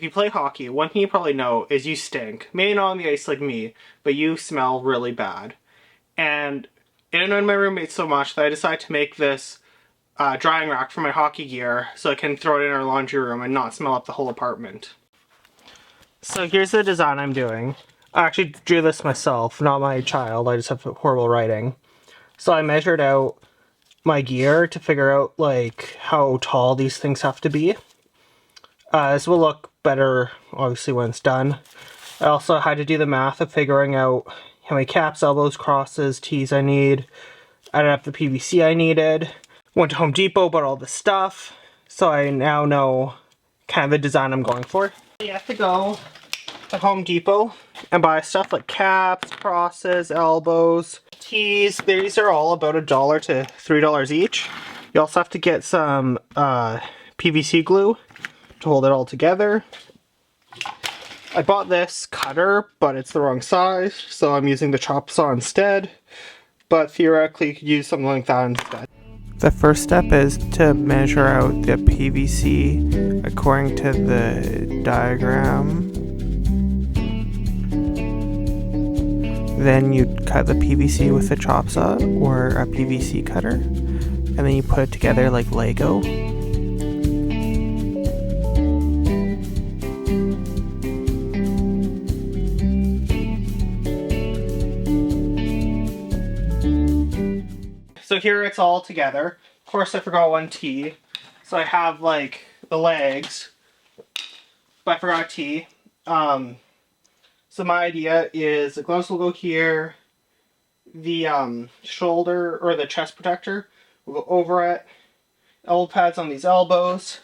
If you play hockey, one thing you probably know is you stink. Maybe not on the ice like me, but you smell really bad. And it annoyed my roommate so much that I decided to make this drying rack for my hockey gear so I can throw it in our laundry room and not smell up the whole apartment. So here's the design I'm doing. I actually drew this myself, not my child. I just have horrible writing. So I measured out my gear to figure out like how tall these things have to be. This will look better obviously when it's done. I also had to do the math of figuring out how many caps, elbows, crosses, tees I need. Added up the PVC I needed. Went to Home Depot, bought all this stuff. So I now know kind of the design I'm going for. You have to go to Home Depot and buy stuff like caps, crosses, elbows, tees. These are all about $1 to $3 each. You also have to get some PVC glue to hold it all together. I bought this cutter, but it's the wrong size, so I'm using the chop saw instead. But theoretically, you could use something like that instead. The first step is to measure out the PVC according to the diagram. Then you cut the PVC with a chop saw or a PVC cutter, and then you put it together like Lego. So here it's all together. Of course I forgot one T. So I have like the legs, but I forgot a T. So my idea is the gloves will go here, the shoulder or the chest protector will go over it, elbow pads on these elbows.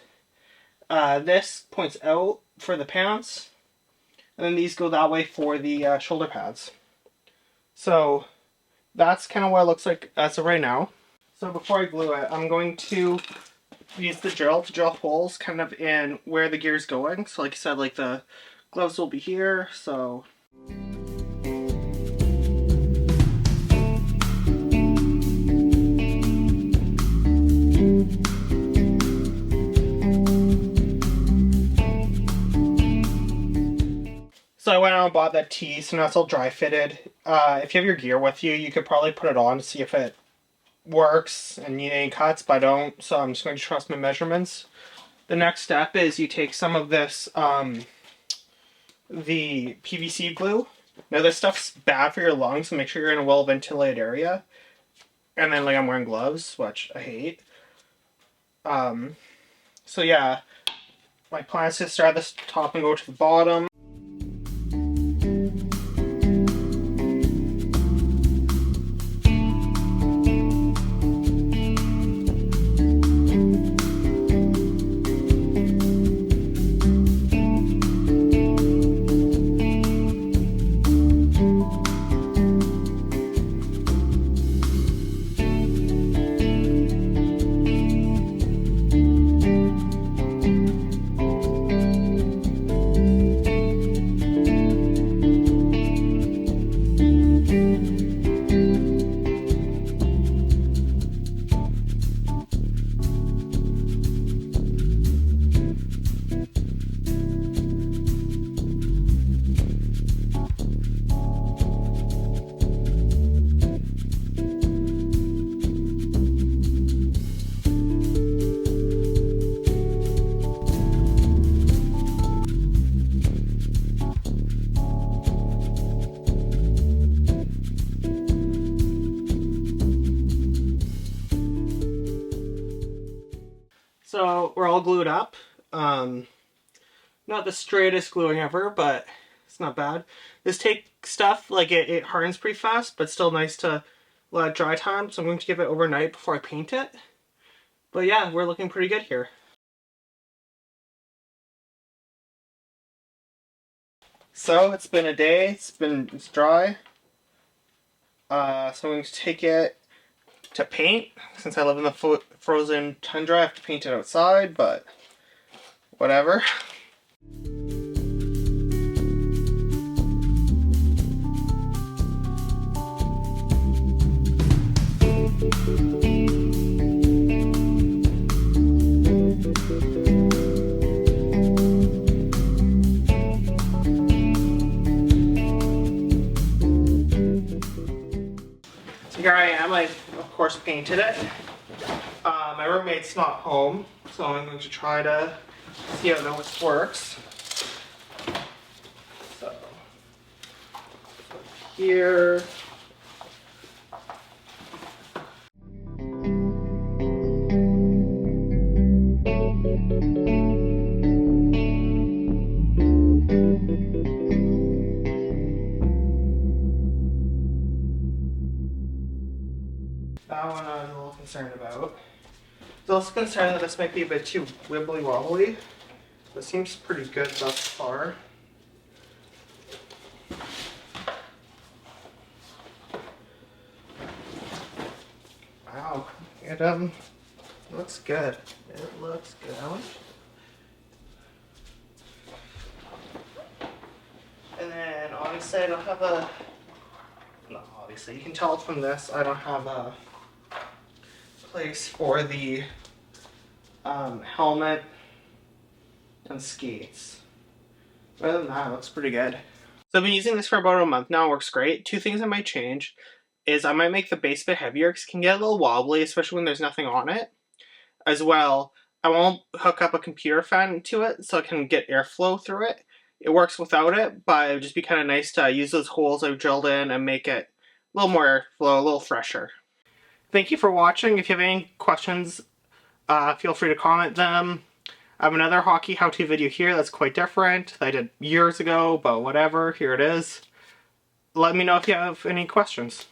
This points out for the pants, and then these go that way for the shoulder pads. So that's kind of what it looks like as of right now. So before I glue it, I'm going to use the drill to drill holes kind of in where the gear is going. So like I said, like the gloves will be here, so I went out and bought that tee, so now it's all dry fitted. If you have your gear with you, you could probably put it on to see if it works and need any cuts, but I don't, so I'm just going to trust my measurements. The next step is you take some of this, the PVC glue. Now this stuff's bad for your lungs, so make sure you're in a well-ventilated area. And then like I'm wearing gloves, which I hate. So yeah, my plan is to start at the top and go to the bottom. So we're all glued up. Not the straightest gluing ever, but it's not bad. This takes stuff, like it hardens pretty fast, but still nice to let it dry time. So I'm going to give it overnight before I paint it. But yeah, we're looking pretty good here. So it's been a day, it's dry. So I'm going to take it to paint. Since I live in the frozen tundra, I have to paint it outside, but whatever. time, I of course painted it. My roommate's not home, so I'm going to try to see how this works. So, here. That one I was a little concerned about. I was also concerned that this might be a bit too wibbly wobbly. But it seems pretty good thus far. Wow, it looks good. It looks good. And then obviously I don't have a. No, obviously you can tell from this I don't have a place for the helmet and skates. But other than that, it looks pretty good. So I've been using this for about a month now. It works great. Two things I might change is I might make the base a bit heavier because it can get a little wobbly, especially when there's nothing on it. As well, I won't hook up a computer fan to it so it can get airflow through it. It works without it, but it would just be kind of nice to use those holes I've drilled in and make it a little more airflow, a little fresher. Thank you for watching. If you have any questions, feel free to comment them. I have another hockey how-to video here that's quite different that I did years ago, but whatever, here it is. Let me know if you have any questions.